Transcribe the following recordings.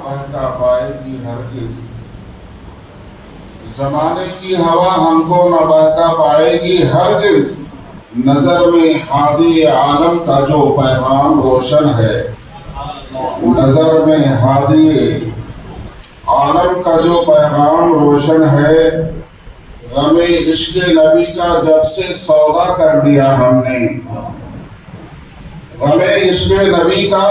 بہکا پائے گی ہرگز، زمانے کی ہوا ہم کو نہ بہکا پائے گی ہرگز، نظر میں ہادی عالم کا جو پیغام روشن ہے، نظر میں ہادی عالم کا جو پیغام روشن ہے، غم عشق نبی کا جب سے سودا کر دیا ہم نے، غم عشق نبی کا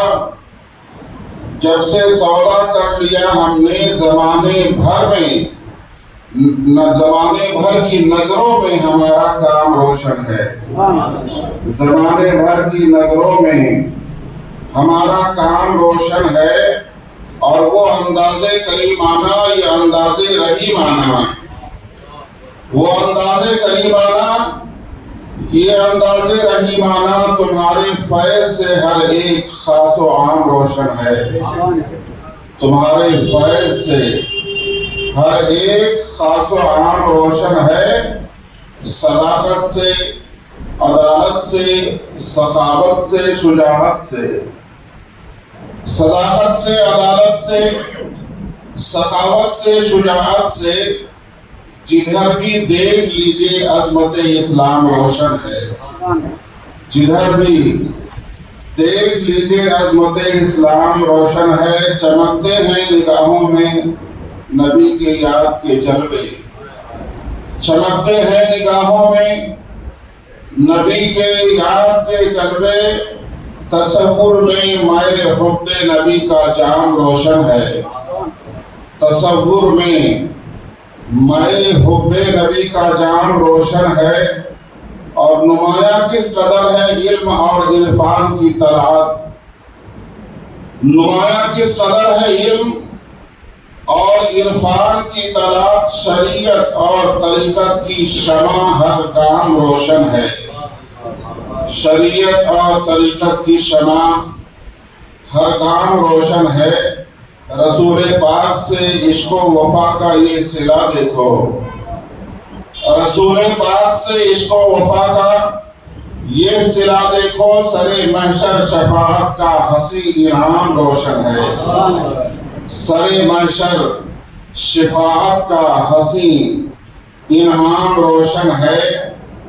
جب سے سودا کر لیا ہم نے، زمانے بھر کی نظروں میں ہمارا کام روشن ہے، زمانے بھر کی نظروں میں ہمارا کام روشن ہے، اور وہ انداز کریمانہ یہ انداز رحیمانہ، وہ انداز کریمانہ یہ انداز رحیمانہ تمہارے فیض سے ہر ایک خاص و عام روشن ہے، تمہارے فیض سے ہر ایک خاص و عام روشن ہے، صداقت سے، عدالت سے، سخاوت سے، شجاعت سے، صداقت سے، عدالت سے، سخاوت سے، شجاعت سے، جدھر بھی دیکھ لیجئے عظمت اسلام روشن ہے، جدھر بھی دیکھ لیجئے عظمت اسلام روشن ہے، چمکتے ہیں نگاہوں میں نبی کے یاد کے جلوے، چمکتے ہیں نگاہوں میں نبی کے یاد کے جلوے، تصور میں مائے حب نبی کا جام روشن ہے، تصور میں مائے حب نبی کا جام روشن ہے، اور نمایاں کس قدر ہے علم اور عرفان کی طلعت، نمایاں کس قدر ہے علم اور عرفان کی طلعت، شریعت اور طریقت کی شمع ہر کام روشن ہے، شریعت اور طریقت کی شمع ہر کام روشن ہے، رسول پاک سے عشق و وفا کا یہ صلہ دیکھو، رسول پاک سے عشق و وفا کا یہ صلہ دیکھو، سرے محشر شفاعت کا حسی انعام روشن ہے، سرے محشر شفاعت کا حسی انعام روشن ہے،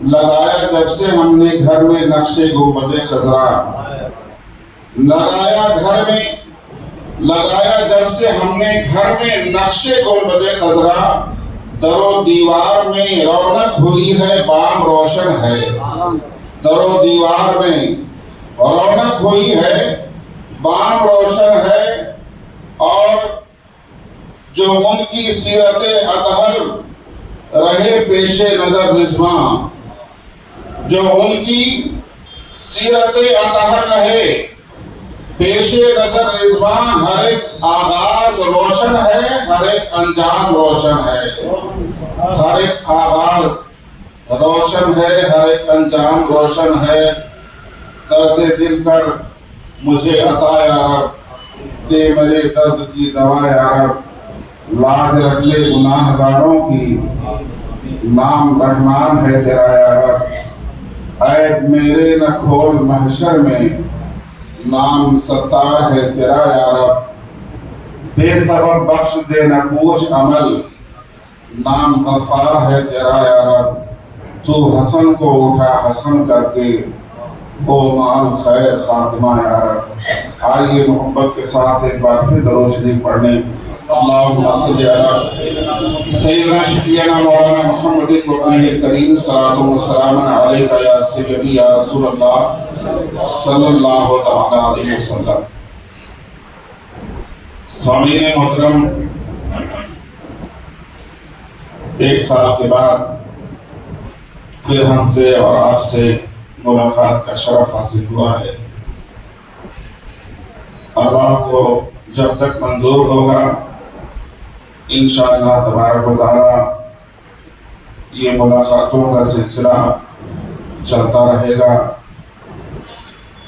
لگایا جب سے ہم نے گھر میں نقش گنبد خضرا، لگایا جب سے ہم نے گھر میں نقش گنبد خضرا، در و دیوار میں رونق ہوئی ہے بام روشن ہے، در و دیوار میں رونق ہوئی ہے بام روشن ہے، اور جو ان کی سیرت اطہر رہے پیش نظر رضواں، جو ان کی سیرت اطہر رہے پیش نظر رضواں، ہر ایک آغاز روشن ہے، ہر ایک انجام روشن ہے، ہر ایک آغاز روشن ہے، ہر ایک انجام روشن ہے، درد دل کر مجھے عطا یا رب، دے میرے درد کی دوا یا رب، لاج رکھ لے گناہ گاروں کی، نام رحمان ہے تیرا یا رب، عیب میرے نہ کھول محشر میں، نام ستار ہے تیرا یا رب، بے سبب بخش دے نہ پوچھ عمل، نام غفار ہے تیرا یا رب، تو حسن کو اٹھا حسن کر کے، ہو مال خیر خاتمہ یا رب۔ آئیے محبت کے ساتھ ایک بار پھر درود شریف پڑھنے، اللہم صلی علی سیدنا شفیعنا مولانا محمد وابنہ الکریم، صلاۃ و سلام علیکہ یا سیدی یا رسول اللہ صلی اللہ تعالی علیہ وسلم۔ سامعین محترم، ایک سال کے بعد پھر ہم سے اور آپ سے ملاقات کا شرف حاصل ہوا ہے۔ اللہ کو جب تک منظور ہوگا انشاءاللہ تبارک و تعالی یہ ملاقاتوں کا سلسلہ چلتا رہے گا۔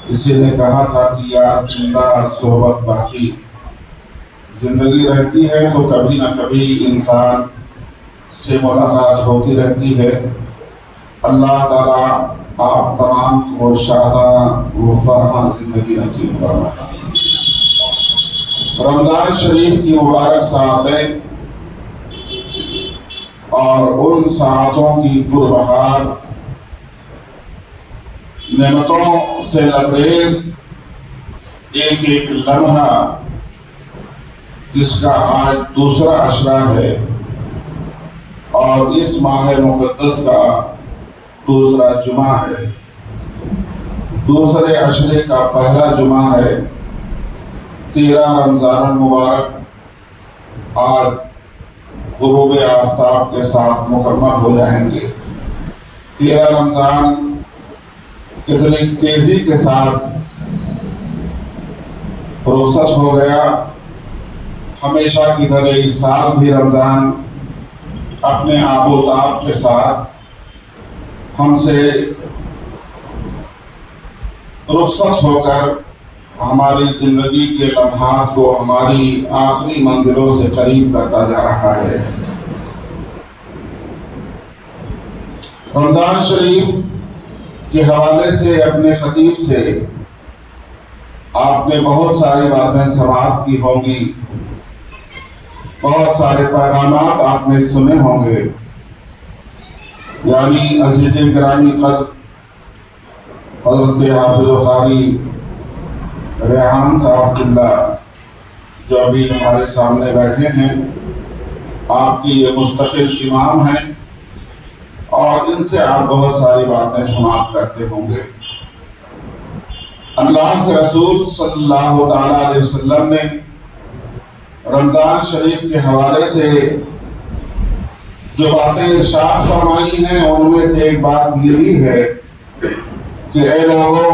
کسی نے کہا تھا کہ یار زندہ صحبت باقی، زندگی رہتی ہے تو کبھی نہ کبھی انسان سے ملاقات ہوتی رہتی ہے۔ اللہ تعالیٰ آپ تمام کو شاداں و فرحاں زندگی نصیب فرمائے۔ رمضان شریف کی مبارک ساعتیں اور ان ساعتوں کی پربہار نعمتوں سے لبریز ایک ایک لمحہ جس کا آج دوسرا عشرہ ہے اور اس ماہ مقدس کا دوسرا جمعہ ہے، دوسرے عشرے کا پہلا جمعہ ہے۔ 13 رمضان المبارک آج غروب آفتاب کے ساتھ مکمل ہو جائیں گے۔ 13 رمضان کتنی تیزی کے ساتھ رخصت ہو گیا۔ ہمیشہ کی طرح اس سال بھی رمضان اپنے آب و تاب کے ساتھ ہم سے رخصت ہو کر ہماری زندگی کے لمحات کو ہماری آخری منزلوں سے قریب کرتا جا رہا ہے۔ رمضان شریف کے حوالے سے اپنے خطیب سے آپ نے بہت ساری باتیں سماعت کی ہوں گی، بہت سارے پیغامات آپ نے سنے ہوں گے۔ یعنی عزیز گرامی قدر حضرت حافظ قاری ریحان صاحب قبلہ جو ابھی ہمارے سامنے بیٹھے ہیں، آپ کی یہ مستقل امام ہیں اور ان سے آپ بہت ساری باتیں سماعت کرتے ہوں گے۔ اللہ کے رسول صلی اللہ تعالیٰ علیہ وسلم نے رمضان شریف کے حوالے سے جو باتیں ارشاد فرمائی ہیں ان میں سے ایک بات یہ بھی ہے کہ اے لوگوں،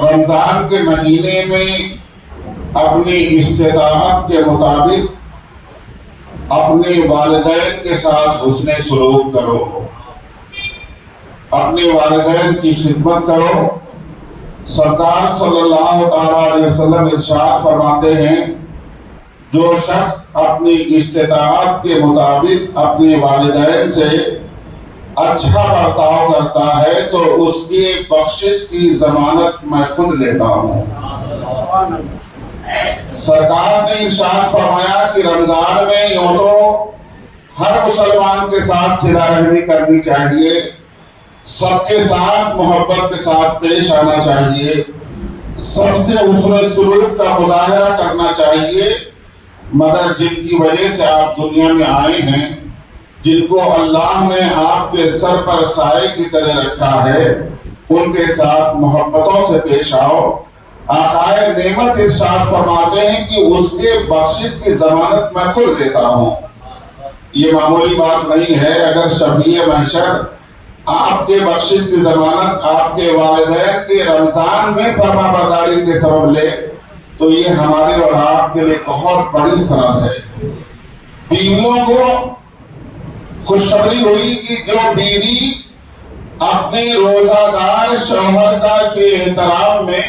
رمضان کے مہینے میں اپنی استطاعت کے مطابق اپنے والدین کے ساتھ حسن سلوک کرو، اپنے والدین کی خدمت کرو۔ سرکار صلی اللہ تعالیٰ علیہ وسلم ارشاد فرماتے ہیں، جو شخص اپنی استطاعت کے مطابق اپنے والدین سے اچھا برتاؤ کرتا ہے تو اس کی بخشش کی ضمانت میں خود لیتا ہوں۔ سرکار نے ارشاد فرمایا کہ رمضان میں یوں تو ہر مسلمان کے ساتھ صلہ رحمی کرنی چاہیے، سب کے ساتھ محبت کے ساتھ پیش آنا چاہیے، سب سے حسن سلوک کا مظاہرہ کرنا چاہیے، مگر جن کی وجہ سے آپ دنیا میں آئے ہیں، جن کو اللہ نے آپ کے سر پر سائے کی طرح رکھا ہے، ان کے ساتھ محبتوں سے پیش آؤ۔ آقائے نعمت ارشاد فرماتے ہیں کہ اس کے بخشش کی ضمانت میں خود لیتا ہوں۔ یہ معمولی بات نہیں ہے۔ اگر شفیع محشر آپ کے بخشش کی ضمانت آپ کے والدین کے رمضان میں فرما برداری کے سبب لے تو یہ ہمارے اور آپ کے لیے بہت بڑی سند ہے۔ بیویوں کو خوشخبری ہوئی کہ جو بیوی اپنے روزہ دار شوہر کا کے احترام میں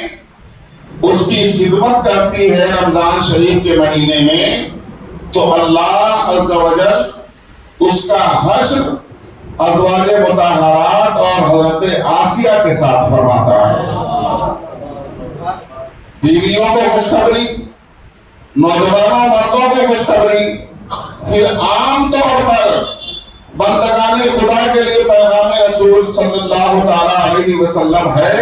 اس کی خدمت کرتی ہے رمضان شریف کے مہینے میں، تو اللہ عز و جل اس کا حشر ازواج مطہرات اور حضرت آسیہ کے ساتھ فرماتا ہے۔ بیویوں کو خوشخبری، نوجوانوں مردوں کو خوشخبری، پھر عام طور پر بندگان خدا کے لیے پیغام رسول صلی اللہ تعالیٰ علیہ وسلم ہے۔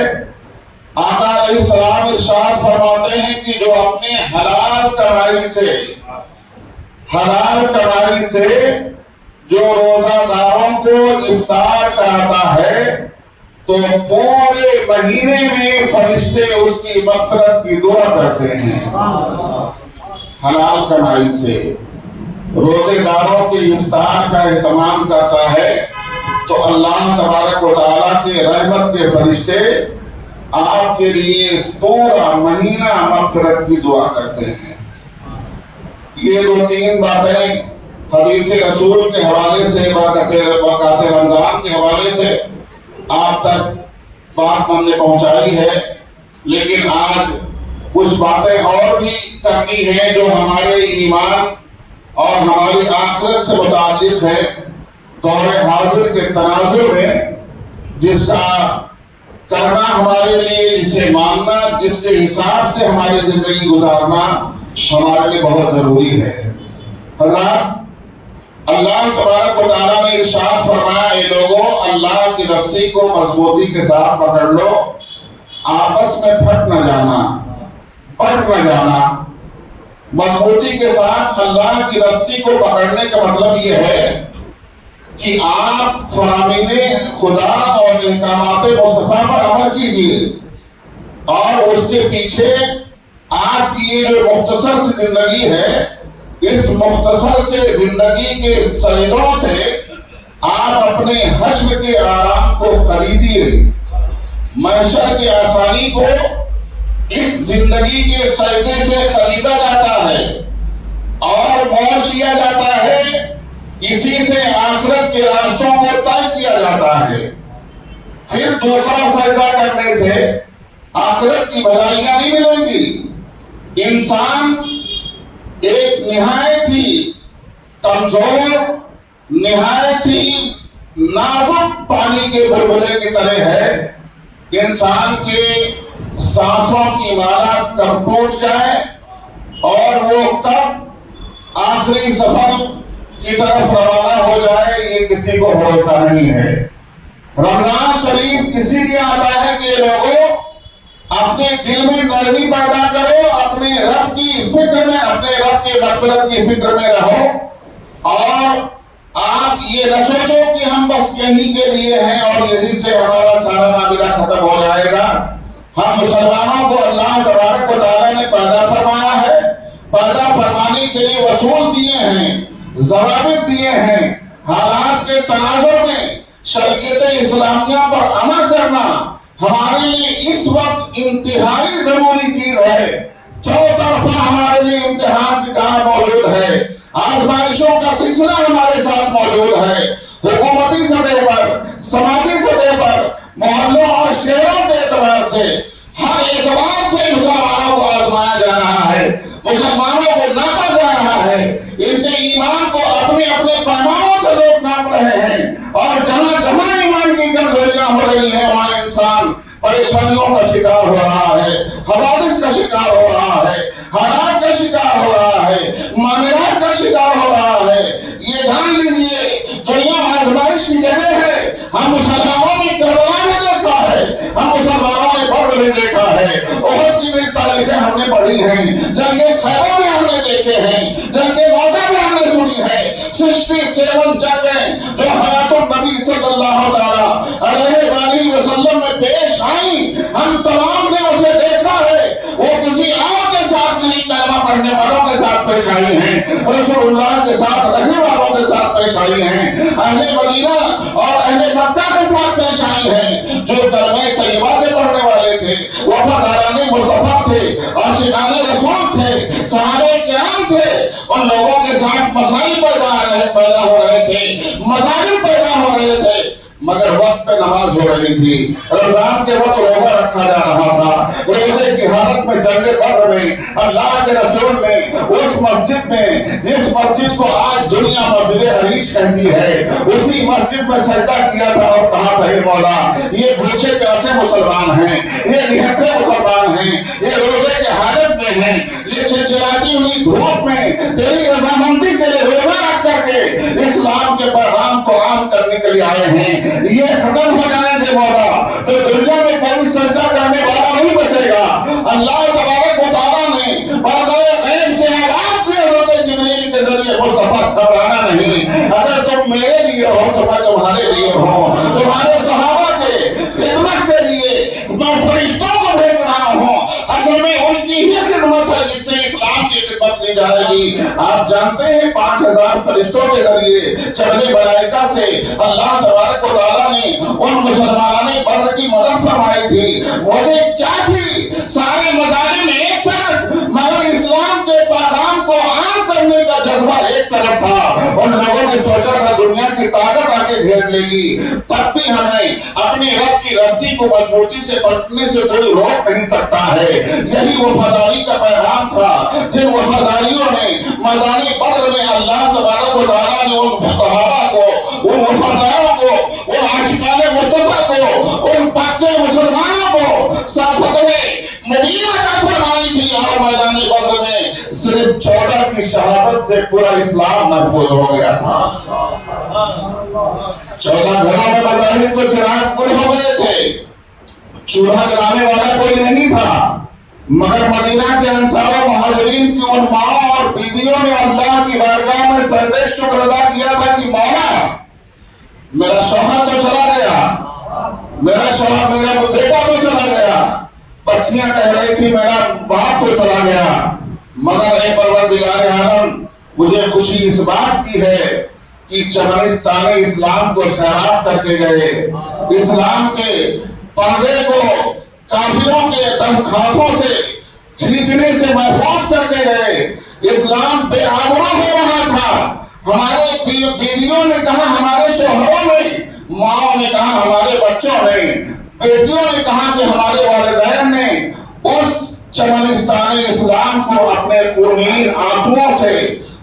آقا علیہ السلام ارشاد فرماتے ہیں کہ جو اپنے حلال کمائی سے جو روزہ داروں کو افطار کراتا ہے تو پورے مہینے میں فرشتے اس کی مغفرت کی دعا کرتے ہیں۔ حلال کمائی سے روزے داروں کے افطار کا اہتمام کرتا ہے تو اللہ تبارک و تعالیٰ کے رحمت کے فرشتے آپ کے لیے پورا مہینہ مغفرت کی دعا کرتے ہیں۔ یہ 2-3 باتیں حدیث رسول کے حوالے سے، برکات رمضان کے حوالے سے آپ تک بات ہم نے پہنچائی ہے، لیکن آج کچھ باتیں اور بھی کرنی ہیں جو ہمارے ایمان اور ہماری آخرت سے متعلق ہے۔ دور حاضر کے تناظر میں جس کا کرنا ہمارے لیے، اسے ماننا، جس کے حساب سے ہماری زندگی گزارنا ہمارے لیے بہت ضروری ہے۔ حضرات، اللہ تبارک و تعالیٰ نے ارشاد فرمایا، اے لوگوں، اللہ کی رسی کو مضبوطی کے ساتھ پکڑ لو، آپس میں پھٹ نہ جانا، پھٹ نہ جانا۔ مضبوطی کے ساتھ اللہ کی رسی کو پکڑنے کا مطلب یہ ہے کہ آپ فرامین خدا اور احکامات مصطفیٰ پر عمل کیجیے، اور اس کے پیچھے آپ کی یہ جو مختصر سی زندگی ہے، اس مختصر سے زندگی کے سجدوں سے آپ اپنے حشر کے آرام کو خریدیے۔ محشر کی آسانی کو اس زندگی کے سجدے سے خریدا جاتا ہے اور مول لیا جاتا ہے، اسی سے آخرت کے راستوں کو طے کیا جاتا ہے۔ پھر دوسرا سجدہ کرنے سے آخرت کی بھلائیاں نہیں ملیں گی۔ انسان ایک نہایت ہی کمزور، نہایت ہی نازک پانی کے بلبلے کی طرح ہے۔ انسان کے سانسوں کی مالا کب ٹوٹ جائے اور وہ کب آخری سفر کی طرف روانہ ہو جائے، یہ کسی کو بھروسہ نہیں ہے۔ رمضان شریف اسی لیے آتا ہے کہ لوگوں اپنے دل میں نرمی پیدا کرو، اپنے رب کی فکر میں، اپنے رب کی مغفرت کی فکر میں رہو، اور آپ یہ نہ سوچو کہ ہم بس یہیں کے لیے ہیں اور یہیں سے ہمارا سارا معاملہ ختم ہو جائے گا۔ ہم مسلمانوں کو اللہ تبارک و تعالیٰ نے پیدا فرمایا ہے، پیدا فرمانے کے لیے وصول دیے ہیں، ضوابط دیے ہیں۔ حالات کے تناظر میں شریعت اسلامیہ پر عمل کرنا ہمارے لیے اس وقت انتہائی ضروری چیز ہے۔ چوطرفہ ہمارے لیے امتحان کی کار موجود ہے، آزمائشوں کا سلسلہ ہمارے ساتھ موجود ہے۔ حکومتی سطح پر، سماجی سطح پر، محلوں اور شہروں کے اعتبار سے، ہر اعتبار سے مسلمانوں کو آزمایا جا رہا ہے، مسلمانوں کو ناپا جا رہا ہے۔ ان کے ایمان کو اپنے اپنے پیمانوں سے لوگ ناپ رہے ہیں، اور جہاں جہاں ایمان کی کمزوریاں ہو رہی ہیں وہاں انسان پریشانیوں کا شکار ہو رہا ہے، حوادث کا شکار ہو رہا ہے، حالات کا شکار ہو رہا ہے، معاملات کا شکار ہو رہا ہے۔ یہ جان لیجئے دنیا آزمائش کی جگہ ہے۔ ہم مسلمانوں نے کربلا میں دیکھا ہے، ہم مسلمانوں نے بدر میں دیکھا ہے، احد کی بھی تاریخیں ہم نے پڑھی ہیں، جنگ خیبر میں ہم نے دیکھے ہیں، جنگ موتا میں ہم نے سنی ہے۔ 67 جنگیں جو حیات النبی صلی اللہ علیہ وآلہ وسلم میں پیش آئیں، ہم تمام نے اسے دیکھا ہے۔ وہ کسی اور کے ساتھ نہیں، کلمہ پڑھنے والوں کے ساتھ پیش آئی ہیں، رسول اللہ کے ساتھ رہنے والوں کے ساتھ پیش آئی ہیں، اہل مدینہ اور اہل مکہ کے ساتھ پیش آئی ہیں، جو کلمہ طیبہ کے پڑھنے والے تھے، وفاداران مصطفیٰ تھے، عاشقان رسول تھے، صحابہ کرام تھے۔ ان لوگوں کے ساتھ مسائل پیدا ہو رہے تھے، مسائل پیدا ہو رہے تھے، مگر وقت پہ نماز ہو رہی تھی۔ رمضان کے وقت روزہ رکھا جا رہا تھا۔ روزے کی حالت میں جنگ بدر میں اللہ کے رسول نے اس مسجد میں، جس مسجد کو آج دنیا مسجد حریش کہتی ہے، اسی مسجد میں سجدہ کیا تھا اور کہا تھا، اے مولا، یہ بھوکے پیاسے مسلمان ہیں، یہ نہتے مسلمان ہیں، یہ روزے کے حالت میں ہیں، یہ چلچلاتی ہوئی دھوپ میں تیری رضامندی کے لیے روزہ رکھ کر کے اسلام کے پیغام کو عام کرنے کے لیے آئے ہیں۔ یہ ختم ہو جائیں گے مولا تو دنیا میں کوئی سجدہ کرنے والا نہیں بچے گا۔ اللہ تبارک و تعالیٰ نے پردہ غیب سے آغاز سے حضرت جبریل کے ذریعے مصطفیٰ گھبرانا نہیں، اگر تم میرے لیے ہو تو میں تمہارے لیے ہوں، تمہارے صحابہ کے خدمت کے لیے میں فرشتوں کو بھیج رہا ہوں۔ اصل میں ان کی ہی خدمت ہے جس سے اسلام کی خدمت کی جائے گی۔ آپ جانتے ہیں 5000 فرشتوں کے ذریعے چبلے ملائکہ سے اللہ تبارک و تعالیٰ نے ان مسلمانوں بدر کی مدد فرمائی تھی۔ وجہ کیا تھی؟ سارے مظالم ایک طرف، مگر اسلام کے پیغام کو عام کرنے کا جذبہ ایک طرف تھا۔ ان لوگوں نے سوچا تھا دنیا کی طاقت آ کے گھیر لے گی، تب بھی ہمیں اپنے رب کی رسی کو مضبوطی سے پکڑنے سے کوئی روک نہیں سکتا ہے۔ یہی وفاداری کا پیغام تھا جن وفاداریوں نے میدان بدر میں اللہ تبارک و تعالیٰ نے ان صحابہ کو، ان وفاداروں کو، ان عاشقان مصطفیٰ کو، ان پاک مسلمان صرف 14 کی شہادت سے پورا اسلام محفوظ ہو گیا تھا۔ 14 گھروں میں بظاہر تو چراغ گل ہو گئے تھے، چولہا جلانے والا کوئی نہیں تھا، مگر مدینہ کے انصار و مہاجرین کی ان ماں اور بیویوں نے اللہ کی بارگاہ میں سجدہ شکر ادا کیا تھا کہ مولا میرا شوہر تو چلا گیا، میرا بیٹا تو چلا گیا، بچیاں کہہ رہی تھی میرا باپ تو چلا گیا، مگر اے پروردگار عالم مجھے خوشی اس بات کی ہے کہ چمنستان اسلام کو سیراب کر کے گئے، اسلام کے پردے کو کافروں کے ہاتھوں سے کھینچنے سے محفوظ کر کے گئے، اسلام بے آبرو ہو رہا تھا۔ ہمارے بیویوں نے کہا ہمارے شوہروں نے، ماں نے کہا ہمارے بچوں نے، بیٹیوں نے کہا کہ ہمارے والدین نے اس چمنستان اسلام کو اپنے خونین آنسوؤں سے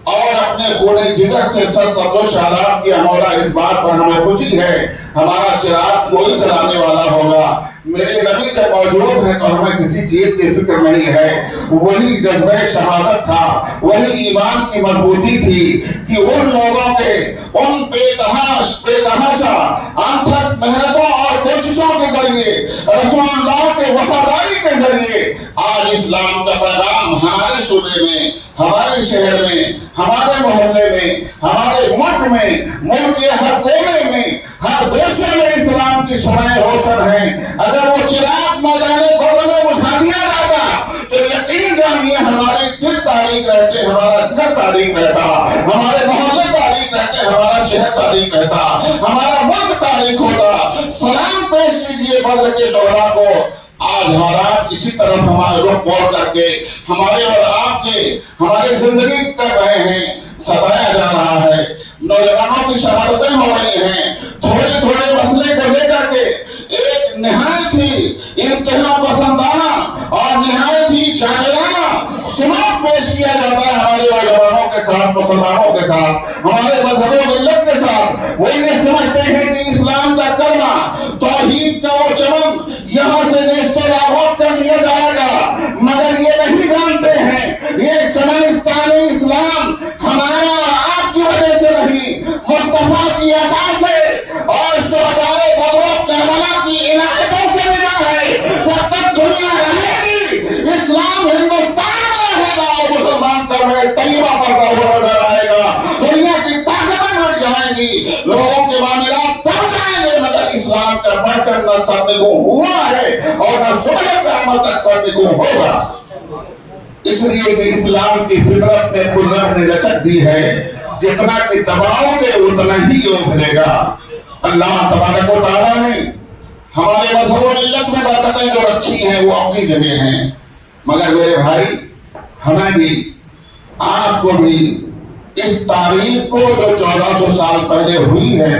اور اپنے خون جگر سے سرسبز و شاداب کیا۔ مولا اس بات پر ہمیں خوشی ہے ہمارا چراغ کوئی جلانے والا ہوگا، میرے نبی جب موجود ہیں تو ہمیں کسی چیز کی فکر نہیں ہے۔ وہی جذبہ شہادت تھا، وہی ایمان کی مضبوطی تھی کہ ان لوگوں کے ان بے تحاشا انتھک محنتوں اور کوششوں کے ذریعے رسول اللہ کے وفاداری کے ذریعے آج اسلام کا پیغام ہمارے صوبے میں، ہمارے شہر میں، ہمارے محلے میں، ہمارے ملک میں، ملک کے ہر کونے میں، ہر گوشے میں اسلام کی شمعیں روشن ہیں۔ اگر وہ چراغ مولانے بولنے بجھا دیا جاتا تو یقین جانیے ہمارے دل تاریخ رہتے، ہمارا گھر تاریخ رہتا، ہمارے محلے تاریخ رہتے، ہمارا شہر تاریخ رہتا، ہمارا ملک تاریخ ہوتا۔ سلام پیش کیجئے بدر کے شہداء کو۔ آج حالات اسی طرف ہمارے رخ موڑ کر کے ہمارے اور آپ کے ہماری زندگی کر رہے ہیں، ستایا جا رہا ہے، نوجوانوں کی شہادتیں ہو رہی ہیں، تھوڑے تھوڑے مسئلے کو لے کر کے ایک نہایت ہی انتہا پسندانہ اور نہایت ہی جاہلانہ سلوک پیش کیا جاتا ہے ہمارے نوجوانوں کے ساتھ، مسلمانوں کے ساتھ، ہمارے مذہب و ملت کے ساتھ۔ وہ یہ سمجھتے ہیں کہ اسلام کا کلمہ، توحید کا وہ چمن یہاں سے نیست و نابود کر دیا جائے گا، مگر یہ نہیں جانتے ہیں یہ چمنستان اسلام ہمارا آپ کی وجہ سے نہیں، مصطفیٰ کی عطا سے اور شہدائے بدر کربلا کی عنایتوں سے ملا ہے۔ جب تک دنیا رہے گی اسلام ہندوستان میں رہے گا اور مسلمان کلمہ طیبہ پڑھتا ہوا نظر آئے گا۔ دنیا کی طاقتیں مٹ جائیں گی، لوگوں کے معاملات بڑھ جائیں گے، مگر اسلام کا پرچم نہ سرنگوں ہوا ہے اور نہ صبح قیامت تک سرنگوں ہوگا۔ اس لیے کہ اسلام کی فطرت میں قدرت نے لچک دی ہے، جتنا کہ دباؤ گے اتنا ہی ابھرے گا۔ اللہ تبارک و تعالیٰ نے ہمارے مذہب و ملت میں برکتیں جو رکھی ہیں وہ اپنی جگہ ہیں، مگر میرے بھائی ہمیں بھی، آپ کو بھی اس تاریخ کو جو 1400 سال پہلے ہوئی ہے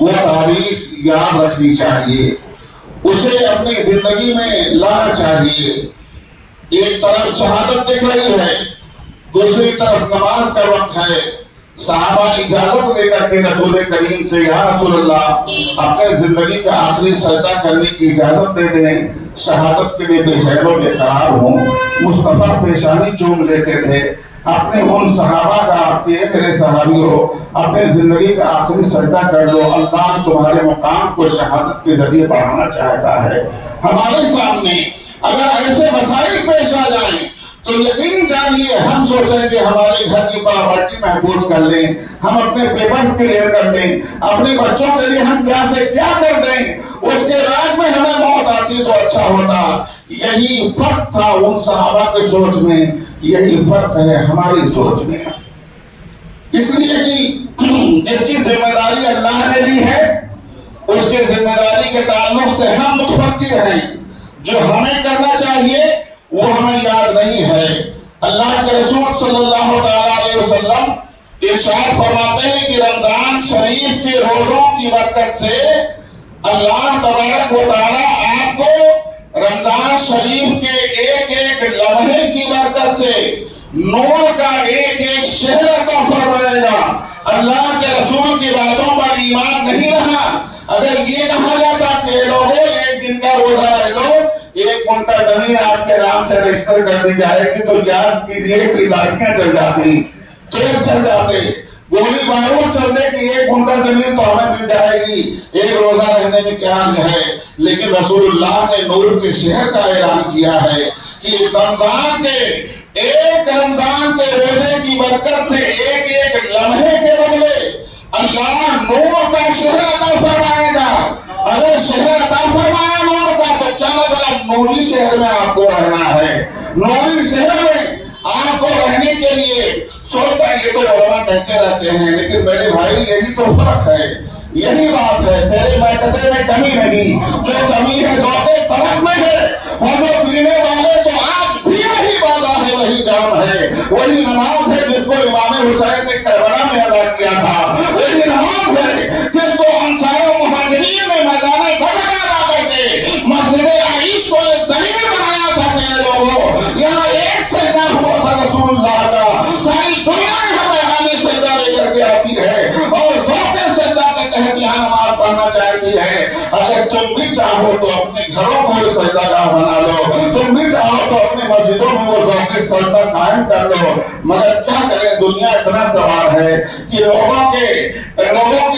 وہ تاریخ یاد رکھنی چاہیے، اسے اپنی زندگی میں لانا چاہیے۔ ایک طرف شہادت دکھ رہی ہے، دوسری طرف نماز کا وقت ہے۔ صحابہ اجازت لے کر کے رسول کریم سے یا رسول اللہ اپنے زندگی کا آخری سجدہ کرنے کی اجازت دے دیں، شہادت کے لیے بے چین و بے قرار ہوں۔ مصطفیٰ پیشانی چوم لیتے تھے اپنے ان صحابہ کا کہ میرے صحابیوں اپنے زندگی کا آخری سجدہ کر لو، اللہ تمہارے مقام کو شہادت کے ذریعے بڑھانا چاہتا ہے۔ ہمارے سامنے اگر ایسے مسائل پیش آ جائیں تو یقین جانیے ہم سوچیں کہ ہمارے گھر کی پراپرٹی محفوظ کر لیں، ہم اپنے پیپرز کلیئر کر لیں، اپنے بچوں کے لیے ہم کیا سے کیا کر دیں، اس کے بعد میں ہمیں موت آتی تو اچھا ہوتا۔ یہی فرق تھا ان صحابہ کے سوچ میں، یہی فرق ہے ہماری سوچ میں۔ اس لیے کہ جس کی ذمہ داری اللہ نے دی ہے اس کے ذمہ داری کے تعلق سے ہم متفکر ہیں، جو ہمیں کرنا چاہیے وہ ہمیں یاد نہیں ہے۔ اللہ کے رسول صلی اللہ علیہ وسلم ارشاد فرماتے ہیں کہ رمضان شریف کے روزوں کی برکت سے اللہ تبارک و تعالیٰ آپ کو رمضان شریف کے ایک ایک لمحے کی برکت سے نور کا ایک ایک شہر عطا فرمائے گا۔ اللہ کے رسول کی باتوں پر ایمان نہیں رہا، اگر یہ کہا جاتا کہ لوگوں ایک دن کا روزہ رہ لو، 1 گھنٹہ زمین آپ کے نام سے رجسٹر کر دی جائے گی تو یاد کیجیے کہ لاٹیاں چل جاتی، تیر چل جاتے، گولی بارود چلنے کی 1 گھنٹہ زمین تو ہمیں مل جائے گی، 1 روزہ رہنے میں کیا ہے۔ لیکن رسول اللہ نے نور کے شہر کا اعلان کیا ہے کہ ایک رمضان کے روزے کی برکت سے ایک لمحے کے بدلے اللہ نور کا شہر عطا فرمائے گا۔ اگر شہر عطا فرمایا نور کا تو کیا مطلب نوری شہر میں آپ کو رہنا ہے، نوری شہر میں آپ کو رہنے کے لیے سوچتا یہ تو علماء کہتے رہتے ہیں، لیکن میرے بھائی یہی تو فرق ہے، یہی بات ہے۔ تیرے معتقد میں کمی نہیں، جو کمی ہے ذوق طلب میں ہے، اور جو پینے والے تو آج بھی وہی وعدہ ہے، وہی جام ہے، وہی نماز ہے جس کو امام حسین نے کربلا میں ادا کیا تھا، وہی نماز ہے جس کو انصار و مہاجرین میں میدان بدر میں ادا کر کے مسجد عائش کو ایک دلیل بنایا تھا کہ اے لوگوں یہاں ایک سجدہ ہوا تھا رسول اللہ کا، ساری دنیا ہر میدان سجدہ لے کر کے آتی ہے اور ذوق سجدہ کے تحت یہاں نماز پڑھنا چاہتی ہے۔ اگر تم بھی چاہو تو اپنے گھروں کو سجدہ گاہ بنا لو، تم بھی چاہو تو اپنے مسجدوں میں وہ ذوق سجدہ قائم کر لو، مگر کیا کریں دنیا اتنا سوار ہے کہ لوگوں کے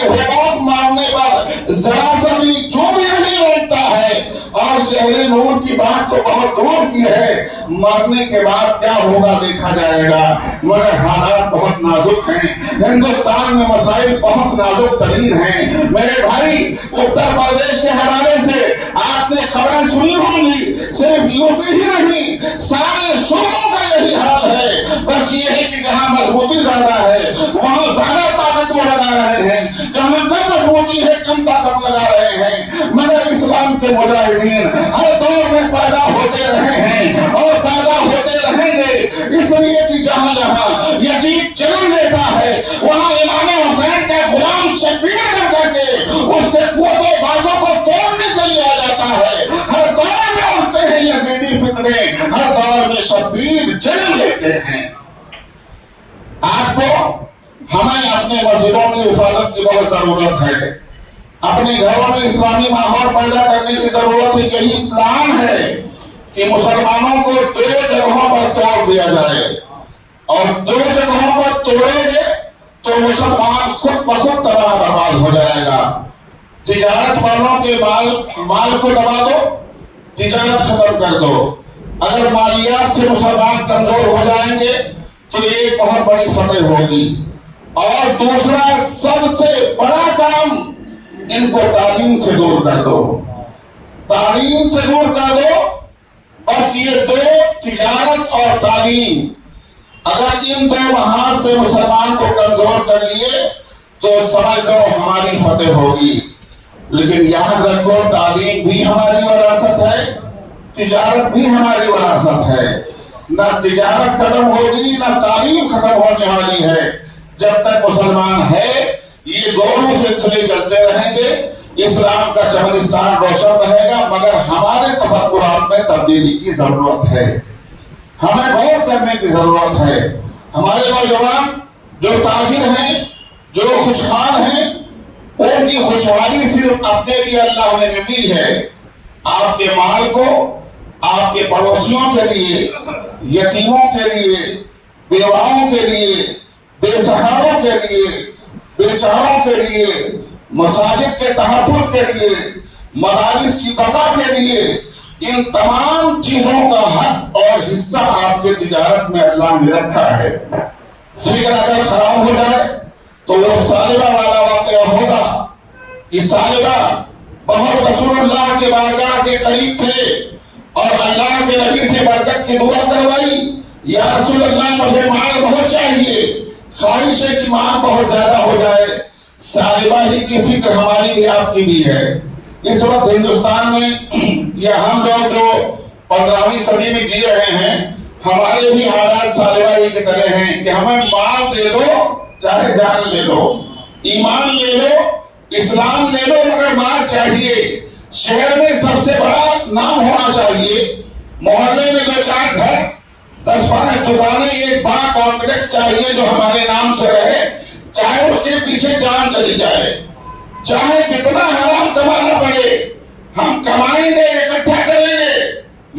حقوق ماننے پر ذرا سا بھی چوب نہیں بنتا ہے، اور شہر نور کی بات تو بہت دور کی ہے، مرنے کے بعد کیا ہوگا دیکھا جائے گا، مگر حالات بہت نازک ہیں، ہندوستان میں مسائل بہت نازک ترین ہیں۔ میرے بھائی اتر پردیش کے حوالے سے آپ نے خبریں سنی ہوں گی، صرف یوپی ہی نہیں سارے صوبوں کا یہی حال ہے، بس یہ ہے کہ جہاں مضبوطی زیادہ ہے وہاں زیادہ طاقت وہ لگا رہے ہیں، جہاں کم مضبوطی ہے کم طاقت لگا رہے ہیں، مگر اسلام کے مجاہدین ہر دور میں پیدا ہوتے رہے ہیں اور پیدا ہوتے رہیں گے، اس لیے کہ جہاں جہاں یزید جنم لیتا ہے وہاں امام حسین کا غلام شبیر کر کے اس کے قوت و بازوں کو توڑنے کے لیے آ جاتا ہے۔ ہر دور میں اٹھتے ہیں یزیدی فتنے، ہر دور میں شبیر جنم لیتے ہیں۔ آپ کو ہمیں اپنے مسجدوں کی حفاظت کی بہت ضرورت ہے، اپنے گھروں میں اسلامی ماحول پیدا کرنے کی ضرورت ہے۔ یہی پلان ہے کہ مسلمانوں کو 2 جگہوں پر توڑ دیا جائے، اور 2 جگہوں پر توڑیں گے تو مسلمان خود بخود تباہ برباد ہو جائے گا۔ تجارت والوں کے مال کو دبا دو، تجارت ختم کر دو۔ اگر مالیات سے مسلمان کمزور ہو جائیں گے تو یہ ایک بہت بڑی فتح ہوگی۔ اور دوسرا سب سے بڑا کام، ان کو تعلیم سے دور کر دو، تعلیم سے دور کر دو۔ بس یہ 2 تجارت اور تعلیم، اگر ان 2 محاذ پہ مسلمان کو کمزور کر لیے تو سمجھ لو ہماری فتح ہوگی۔ لیکن یاد رکھو تعلیم بھی ہماری وراثت ہے، تجارت بھی ہماری وراثت ہے، نہ تجارت ختم ہوگی نہ تعلیم ختم ہونے والی ہے۔ جب تک مسلمان ہے یہ دونوں سلسلے چلتے رہیں گے، اسلام کا چمنستان روشن رہے گا، مگر ہمارے تفکرات میں تبدیلی کی ضرورت ہے، ہمیں غور کرنے کی ضرورت ہے۔ ہمارے نوجوان جو تاجر ہیں، جو خوشحال ہیں، ان کی خوشحالی صرف اپنے لیے اللہ نے دی ہے، آپ کے مال کو آپ کے پڑوسیوں کے لیے، یتیموں کے لیے، بیواؤں کے لیے، بے سہاروں کے لیے، بیچاروں کے لیے، مساجد کے تحفظ کے لیے، مدارس کی بقا کے لیے، ان تمام چیزوں کا حق اور حصہ آپ کے تجارت میں اللہ نے رکھا ہے۔ فکر اگر خراب ہو جائے تو وہ سالبہ والا واقعہ ہوگا کہ سالبہ بہت رسول اللہ کے بارگاہ کے قریب تھے اور اللہ کے نبی سے برکت کی دعا کروائی، یا رسول اللہ مجھے مال بہت چاہیے، خواہش ہے کہ مال بہت زیادہ ہو جائے۔ سالبہ ہی کی فکر ہماری بھی آپ کی بھی ہے۔ اس وقت ہندوستان میں یا ہم لوگ جو 15ویں صدی میں جی رہے ہیں، ہمارے بھی حالات سالبہ ہی کی طرح ہیں کہ ہمیں مال دے دو چاہے جان لے لو، ایمان لے لو، اسلام لے لو، مگر مال چاہیے۔ شہر میں سب سے بڑا نام ہونا چاہیے، محلے میں 2-4 گھر، 10-5 دکانیں، ایک بڑا کمپلیکس چاہیے جو ہمارے نام سے رہے، چاہے اس کے پیچھے جان چلی جائے، چاہے کتنا حرام کمانا پڑے، ہم کمائیں گے، اکٹھا کریں گے،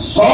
100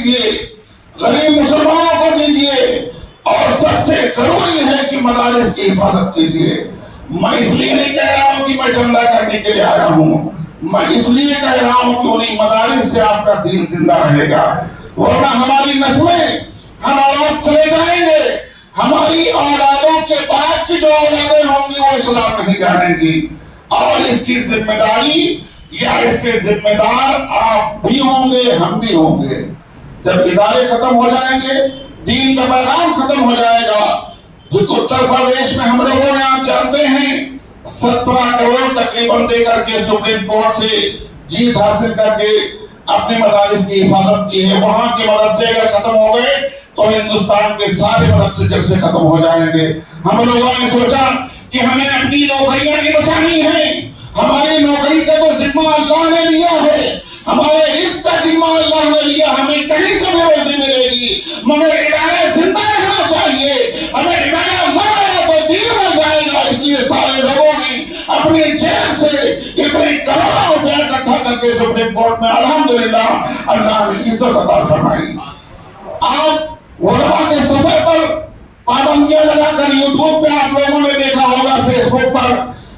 دیجئے، غریب مسلمانوں کو دیجئے، اور سب سے ضروری ہے کہ مدارس کی حفاظت کیجئے۔ میں اس لیے نہیں کہہ رہا ہوں کہ میں چندہ کرنے کے لیے آیا ہوں، میں اس لیے کہہ رہا ہوں کہ انہیں مدارس سے آپ کا دین زندہ رہے گا، ورنہ ہماری نسلیں ہم اولاد چلے جائیں گے، ہماری اولادوں کے بعد کی جو اولادیں ہوں گی وہ اسلام نہیں جانیں گی، اور اس کی ذمہ داری یا اس کے ذمہ دار آپ بھی ہوں گے، ہم بھی ہوں گے۔ جب ادارے ختم ہو جائیں گے، دین کا پیغام ختم ہو جائے گا۔ اتر پردیش میں ہم لوگوں نے آپ جانتے ہیں 17 کروڑ تقریباً دے کر کے سپریم کورٹ سے جیت حاصل کر کے اپنے مدارس کی حفاظت کی ہے۔ وہاں کے مدرسے اگر ختم ہو گئے تو ہندوستان کے سارے مدرسے جب سے ختم ہو جائیں گے۔ ہم لوگوں نے سوچا کہ ہمیں اپنی نوکریاں نہیں بچانی ہیں، ہماری نوکری کا تو ذمہ اللہ نے لیا ہے، ہمارے رزق کا ذمہ اللہ نے لیا، ہمیں کہیں سے بھی روزی ملے گی، مگر ادارہ زندہ رہنا چاہیے۔ اگر ادارہ مر گیا تو دین مر جائے گا۔ اس لیے سارے لوگوں نے اپنی جیب سے اتنے کروڑوں روپیہ اکٹھا کر کے سپریم کورٹ میں الحمدللہ اللہ نے عزت عطا فرمائی۔ آپ علماء کے سفر پر پابندیاں لگا کر یوٹیوب پہ آپ لوگوں نے دیکھا ہوگا، فیس بک پر،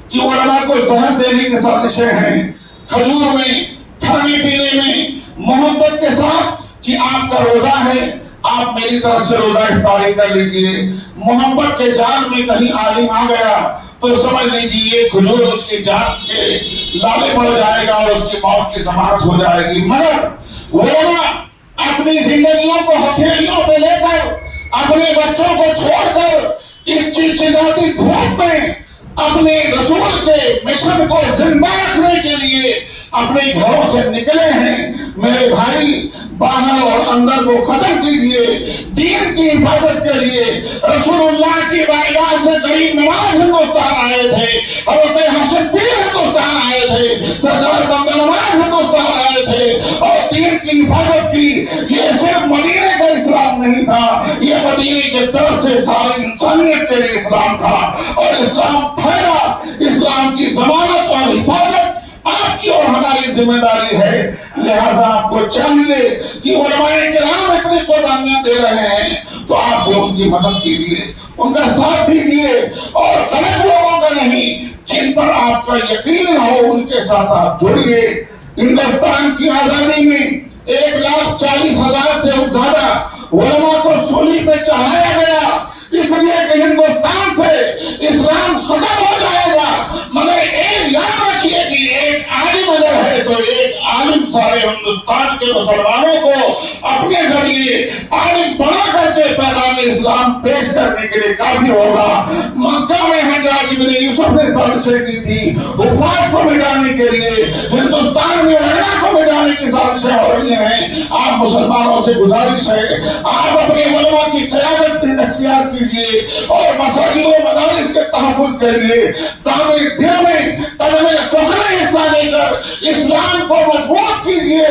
کہ علماء کو زہر دینے کی سازشیں ہیں، کھجور میں، کھانے پینے میں، محبت کے ساتھ کہ آپ کا روزہ ہے، آپ میری طرف سے روزہ افطاری کر لیجئے۔ محبت کے جال میں کہیں عالم آ گیا تو سمجھ لیجئے یہ کھجور اس کی جان کے لالے پڑ جائے گا اور اس کی موت کی ضمانت ہو جائے گی۔ مگر علماء اپنی زندگیوں کو ہتھیلیوں پہ لے کر، اپنے بچوں کو چھوڑ کر اس چلچلاتی دھوپ میں اپنے رسول کے مشن کو زندہ رکھنے کے لیے اپنے گھروں سے نکلے ہیں۔ میرے بھائی، باہر اور اندر کو ختم کیجئے، دین کی حفاظت کے لیے۔ رسول اللہ کی بارگاہ سے قریب نواز ہندوستان آئے تھے، حضرت حسن پیر ہندوستان آئے تھے، سردار بندر نواز ہندوستان آئے تھے اور دین کی حفاظت کی۔ یہ صرف مدینے کا اسلام نہیں تھا، یہ مدینے کی طرف سے ساری انسانیت کے لیے اسلام تھا، اور اسلام پھیلا۔ اسلام کی ضمانت اور حفاظت آپ کی اور ہماری ذمہ داری ہے۔ لہذا آپ کو چاہیے کہ علماء کرام اتنی قربانیاں دے رہے ہیں تو آپ بھی ان کی مدد کیجیے، ان کا ساتھ دیجیے، اور غلط لوگوں کا نہیں، جن پر آپ کا یقین ہو ان کے ساتھ آپ جڑیے۔ ہندوستان کی آزادی میں 1,40,000 سے زیادہ علماء کو سولی پہ چڑھایا گیا، اس لیے کہ ہندوستان سے اسلام ختم ہو جائے گا۔ مگر ایک یاد رکھیے کہ ایک عالم اگر ہے تو ایک عالم سارے ہندوستان کے مسلمانوں کو اپنے ذریعے عالم بنا کر کے پیغام اسلام پیش کرنے کے لیے کافی ہوگا۔ مکہ میں حجاج بن یوسف نے سازشیں کی تھی حفاظ کو مٹانے کے لیے، ہندوستان میں علماء کو مٹانے کی سازشیں ہو رہی ہیں۔ آپ مسلمانوں سے گزارش ہے، آپ اپنے علماء کی قیادت اختیار کیجیے اور مساجد و مدارس کے تحفظ کے لیے دامِ دل میں قدم فخر حصہ لے کر اسلام کو مضبوط کیجیے۔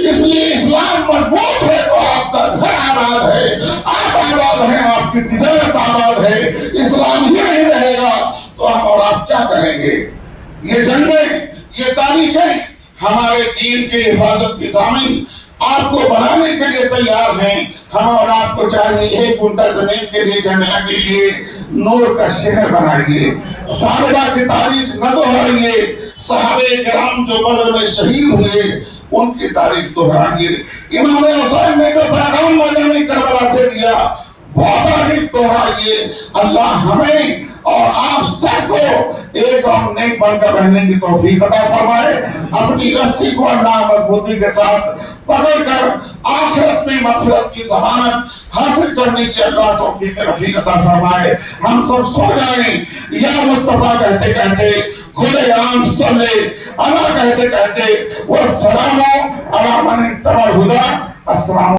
اس لیے اسلام مضبوط ہے تو آپ کا گھر آباد ہے، آپ آباد ہیں، آپ کی تجارت آباد ہے۔ اسلام ہی نہیں رہے گا تو ہم اور آپ کیا کریں گے؟ یہ جنگیں، یہ تاریخیں ہمارے دین کی حفاظت کی ضامن آپ کو بنانے کے لیے تیار ہیں۔ ہم اور آپ کو چاہیے 1 گھنٹہ زمین کے لیے جنگ نہ کیجیے، نور کا شہر بنائیے، صحابہ کی تاریخ نہ دہرائیے، صحابہ کرام جو بدر میں شہید ہوئے ان کی تاریخ دہرائیے۔ امام حسین نے جو پیغام میدان کربلا سے دیا وہ تاریخ دہرائیے۔ اللہ ہمیں اور آپ سب کو ایک اور نیک بن کر رہنے کی توفیق عطا فرمائے۔ اپنی رسی کو اللہ مضبوطی کے ساتھ پکڑ کر آخرت میں مغفرت کی ضمانت حاصل کرنے کی اللہ توفیق رفیق عطا فرمائے۔ ہم سب سو جائیں یا مصطفیٰ کہتے کہتے کھلے عام صلی اللہ کہتے کہتے والسلام علی من اتبع الہدی۔ السلام